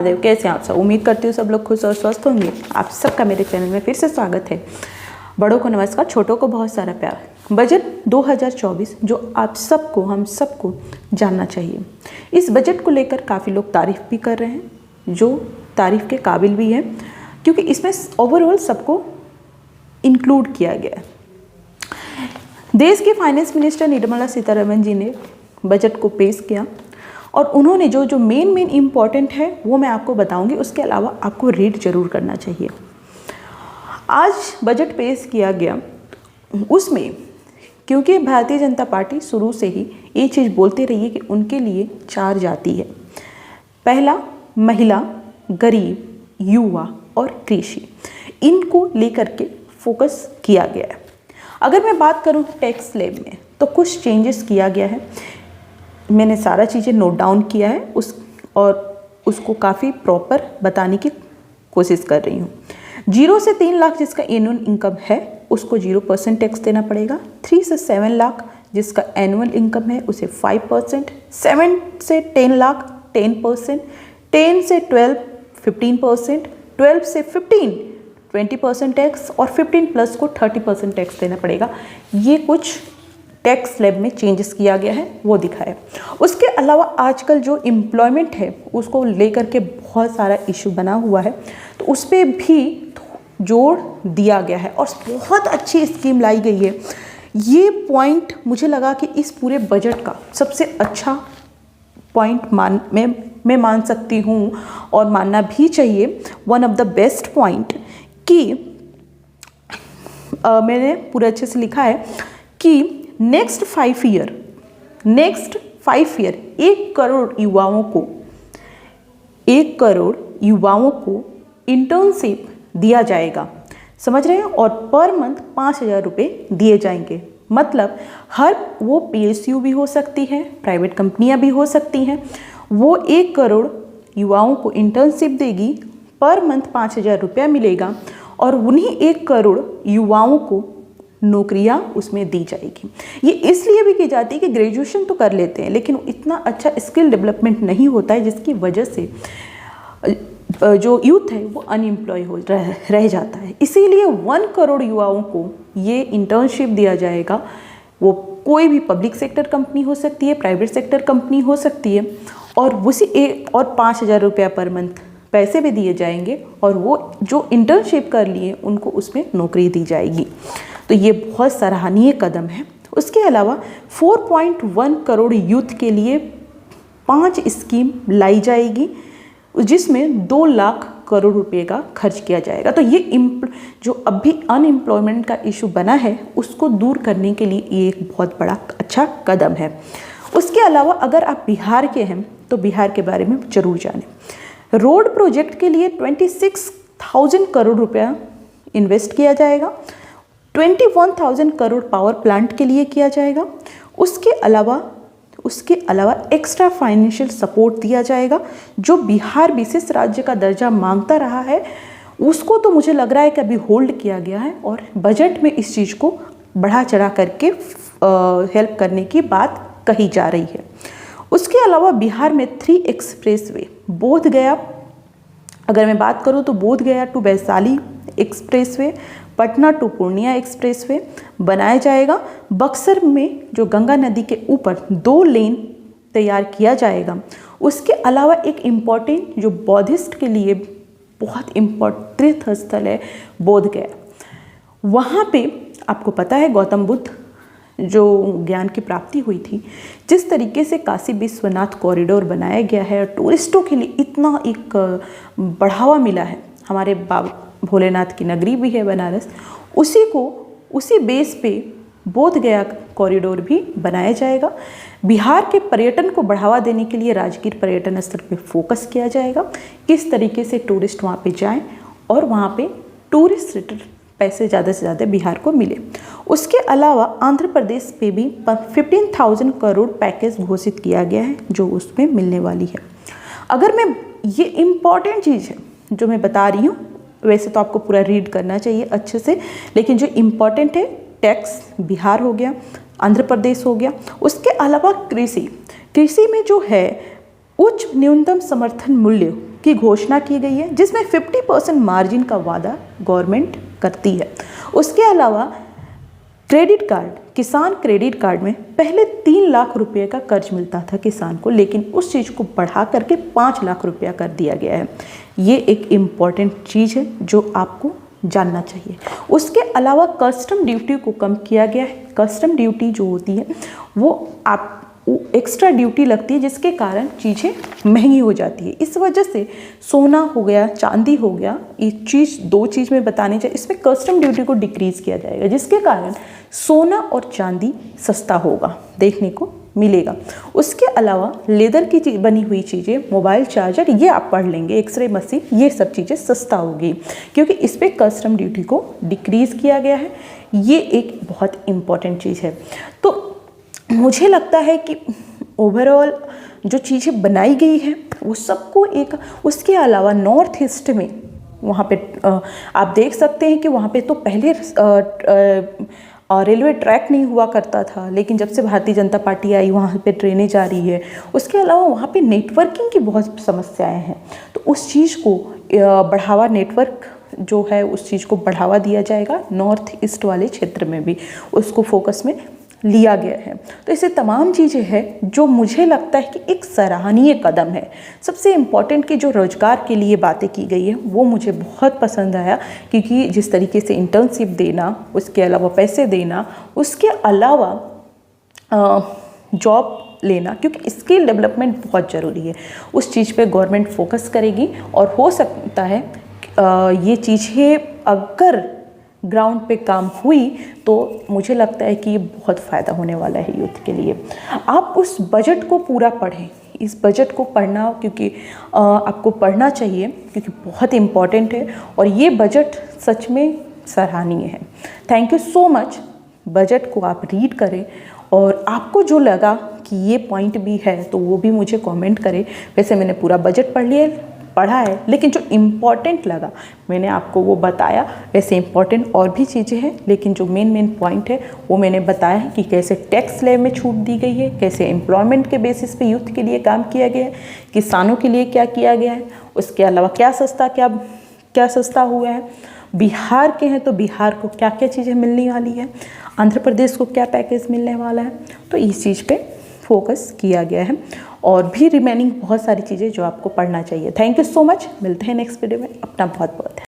कैसे हैं आप सब। उम्मीद करती हूँ सब लोग खुश और स्वस्थ होंगे। आप सबका मेरे चैनल में फिर से स्वागत है। बड़ों को नमस्कार, छोटों को बहुत सारा प्यार। बजट 2024 जो आप सबको, हम सबको जानना चाहिए। इस बजट को लेकर काफ़ी लोग तारीफ़ भी कर रहे हैं, जो तारीफ़ के काबिल भी है, क्योंकि इसमें ओवरऑल सबको इंक्लूड किया गया है। देश के फाइनेंस मिनिस्टर निर्मला सीतारमण जी ने बजट को पेश किया और उन्होंने जो मेन इम्पॉर्टेंट है वो मैं आपको बताऊंगी। उसके अलावा आपको रीड जरूर करना चाहिए। आज बजट पेश किया गया, उसमें क्योंकि भारतीय जनता पार्टी शुरू से ही ये चीज़ बोलते रही है कि उनके लिए 4 जाति है। पहला महिला, गरीब, युवा और कृषि, इनको लेकर के फोकस किया गया है। अगर मैं बात करूं टैक्स स्लैब में तो कुछ चेंजेस किया गया है। मैंने सारा चीज़ें नोट डाउन किया है उसको काफ़ी प्रॉपर बताने की कोशिश कर रही हूँ। 0 से 3 लाख जिसका एनुअल इनकम है उसको 0% टैक्स देना पड़ेगा। 3 से 7 लाख जिसका एनुअल इनकम है उसे 5%, 7 से 10 लाख 10%, 10 से 12 15%, 12 से 15 20% टैक्स और 15 प्लस को 30% टैक्स देना पड़ेगा। ये कुछ टैक्स स्लैब में चेंजेस किया गया है, वो दिखाया। उसके अलावा आजकल जो एम्प्लॉयमेंट है उसको लेकर के बहुत सारा इशू बना हुआ है, तो उस पर भी जोर दिया गया है और बहुत अच्छी स्कीम लाई गई है। ये पॉइंट मुझे लगा कि इस पूरे बजट का सबसे अच्छा पॉइंट मैं मान सकती हूँ और मानना भी चाहिए। One of the best point कि मैंने पूरे अच्छे से लिखा है कि नेक्स्ट 5 ईयर 1 करोड़ युवाओं को इंटर्नशिप दिया जाएगा, समझ रहे हैं, और पर मंथ 5,000 रुपये दिए जाएंगे। मतलब हर वो PSU भी हो सकती है, प्राइवेट कंपनियां भी हो सकती हैं, वो 1 करोड़ युवाओं को इंटर्नशिप देगी, पर मंथ 5,000 रुपया मिलेगा और उन्हीं 1 करोड़ युवाओं को नौकरियां उसमें दी जाएगी। ये इसलिए भी की जाती है कि ग्रेजुएशन तो कर लेते हैं लेकिन इतना अच्छा स्किल डेवलपमेंट नहीं होता है, जिसकी वजह से जो यूथ है वो अनएम्प्लॉय हो रह जाता है। इसीलिए 1 करोड़ युवाओं को ये इंटर्नशिप दिया जाएगा। वो कोई भी पब्लिक सेक्टर कंपनी हो सकती है, प्राइवेट सेक्टर कंपनी हो सकती है, और और 5,000 रुपया पर मंथ पैसे भी दिए जाएंगे और वो जो इंटर्नशिप कर लिए उनको उसमें नौकरी दी जाएगी। तो ये बहुत सराहनीय कदम है। उसके अलावा 4.1 करोड़ यूथ के लिए 5 स्कीम लाई जाएगी, जिसमें 2 लाख करोड़ रुपए का खर्च किया जाएगा। तो ये जो अभी अनएम्प्लॉयमेंट का इशू बना है उसको दूर करने के लिए ये एक बहुत बड़ा अच्छा कदम है। उसके अलावा अगर आप बिहार के हैं तो बिहार के बारे में जरूर जानें। रोड प्रोजेक्ट के लिए 26,000 करोड़ रुपया इन्वेस्ट किया जाएगा। 21,000 करोड़ पावर प्लांट के लिए किया जाएगा। उसके अलावा एक्स्ट्रा फाइनेंशियल सपोर्ट दिया जाएगा। जो बिहार विशेष राज्य का दर्जा मांगता रहा है उसको तो मुझे लग रहा है कि अभी होल्ड किया गया है और बजट में इस चीज़ को बढ़ा चढ़ा करके हेल्प करने की बात कही जा रही है। उसके अलावा बिहार में 3 एक्सप्रेसवे, बोध गया, अगर मैं बात करूँ तो Bodh Gaya to Vaishali expressway, Patna to Purnia expressway बनाया जाएगा। बक्सर में जो गंगा नदी के ऊपर 2 लेन तैयार किया जाएगा। उसके अलावा एक इम्पॉर्टेंट जो बौद्धिस्ट के लिए बहुत इम्पोर्टेंट तीर्थ स्थल है बोध गया। वहाँ पे आपको पता है गौतम बुद्ध जो ज्ञान की प्राप्ति हुई थी, जिस तरीके से काशी विश्वनाथ कॉरिडोर बनाया गया है, टूरिस्टों के लिए इतना एक बढ़ावा मिला है। हमारे बाबा भोलेनाथ की नगरी भी है बनारस, उसी बेस पे बोध गया कॉरिडोर भी बनाया जाएगा। बिहार के पर्यटन को बढ़ावा देने के लिए राजगीर पर्यटन स्थल पे फोकस किया जाएगा, किस तरीके से टूरिस्ट वहाँ पे जाएं और वहाँ पे टूरिस्ट पैसे ज़्यादा से ज़्यादा बिहार को मिले। उसके अलावा आंध्र प्रदेश पे भी 15,000 करोड़ पैकेज घोषित किया गया है जो उसमें मिलने वाली है। अगर मैं ये इम्पॉर्टेंट चीज़ है जो मैं बता रही हूँ, वैसे तो आपको पूरा रीड करना चाहिए अच्छे से, लेकिन जो इम्पॉर्टेंट है टैक्स बिहार हो गया, आंध्र प्रदेश हो गया। उसके अलावा कृषि में जो है उच्च न्यूनतम समर्थन मूल्य की घोषणा की गई है, जिसमें 50% मार्जिन का वादा गवर्नमेंट करती है। उसके अलावा क्रेडिट कार्ड, किसान क्रेडिट कार्ड में पहले 3 लाख रुपए का कर्ज मिलता था किसान को, लेकिन उस चीज़ को बढ़ा करके 5 लाख रुपया कर दिया गया है। ये एक इम्पॉर्टेंट चीज़ है जो आपको जानना चाहिए। उसके अलावा कस्टम ड्यूटी को कम किया गया है। कस्टम ड्यूटी जो होती है वो एक्स्ट्रा ड्यूटी लगती है, जिसके कारण चीज़ें महंगी हो जाती है। इस वजह से सोना हो गया, चांदी हो गया, एक चीज़ 2 चीज़ में बताने चाहिए, इसमें कस्टम ड्यूटी को डिक्रीज़ किया जाएगा, जिसके कारण सोना और चांदी सस्ता होगा, देखने को मिलेगा। उसके अलावा लेदर की बनी हुई चीज़ें, मोबाइल चार्जर, ये आप पढ़ लेंगे, एक्सरे मशीन, ये सब चीज़ें सस्ता होगी, क्योंकि इस पर कस्टम ड्यूटी को डिक्रीज़ किया गया है। ये एक बहुत इम्पॉर्टेंट चीज़ है। तो मुझे लगता है कि ओवरऑल जो चीज़ें बनाई गई हैं वो सबको एक, उसके अलावा नॉर्थ ईस्ट में वहाँ पे आप देख सकते हैं कि वहाँ पे तो पहले रेलवे ट्रैक नहीं हुआ करता था, लेकिन जब से भारतीय जनता पार्टी आई वहाँ पे ट्रेनें जा रही है। उसके अलावा वहाँ पे नेटवर्किंग की बहुत समस्याएं हैं, तो उस चीज़ को बढ़ावा, नेटवर्क जो है उस चीज़ को बढ़ावा दिया जाएगा। नॉर्थ ईस्ट वाले क्षेत्र में भी उसको फोकस में लिया गया है। तो ऐसे तमाम चीज़ें हैं जो मुझे लगता है कि एक सराहनीय कदम है। सबसे इम्पॉर्टेंट कि जो रोजगार के लिए बातें की गई है वो मुझे बहुत पसंद आया, क्योंकि जिस तरीके से इंटर्नशिप देना, उसके अलावा पैसे देना, उसके अलावा जॉब लेना, क्योंकि स्किल डेवलपमेंट बहुत ज़रूरी है, उस चीज़ पे गवर्नमेंट फोकस करेगी। और हो सकता है ये चीज़ें अगर ग्राउंड पे काम हुई तो मुझे लगता है कि ये बहुत फ़ायदा होने वाला है यूथ के लिए। आप उस बजट को पूरा पढ़ें, इस बजट को पढ़ना, क्योंकि आपको पढ़ना चाहिए, क्योंकि बहुत इम्पॉर्टेंट है और ये बजट सच में सराहनीय है। Thank you so much. Budget को आप रीड करें और आपको जो लगा कि ये पॉइंट भी है तो वो भी मुझे कमेंट करें। वैसे मैंने पूरा बजट पढ़ा है, लेकिन जो इम्पॉर्टेंट लगा मैंने आपको वो बताया। वैसे इम्पॉर्टेंट और भी चीज़ें हैं, लेकिन जो मेन पॉइंट है वो मैंने बताया है कि कैसे टैक्स स्लैब में छूट दी गई है, कैसे एम्प्लॉयमेंट के बेसिस पे यूथ के लिए काम किया गया है, किसानों के लिए क्या किया गया है, उसके अलावा क्या सस्ता हुआ है, बिहार के हैं तो बिहार को क्या क्या चीज़ें मिलने वाली है, आंध्र प्रदेश को क्या पैकेज मिलने वाला है। तो इस चीज़ पे फोकस किया गया है और भी रिमेनिंग बहुत सारी चीज़ें जो आपको पढ़ना चाहिए। Thank you so much. मिलते हैं नेक्स्ट वीडियो में। अपना बहुत बहुत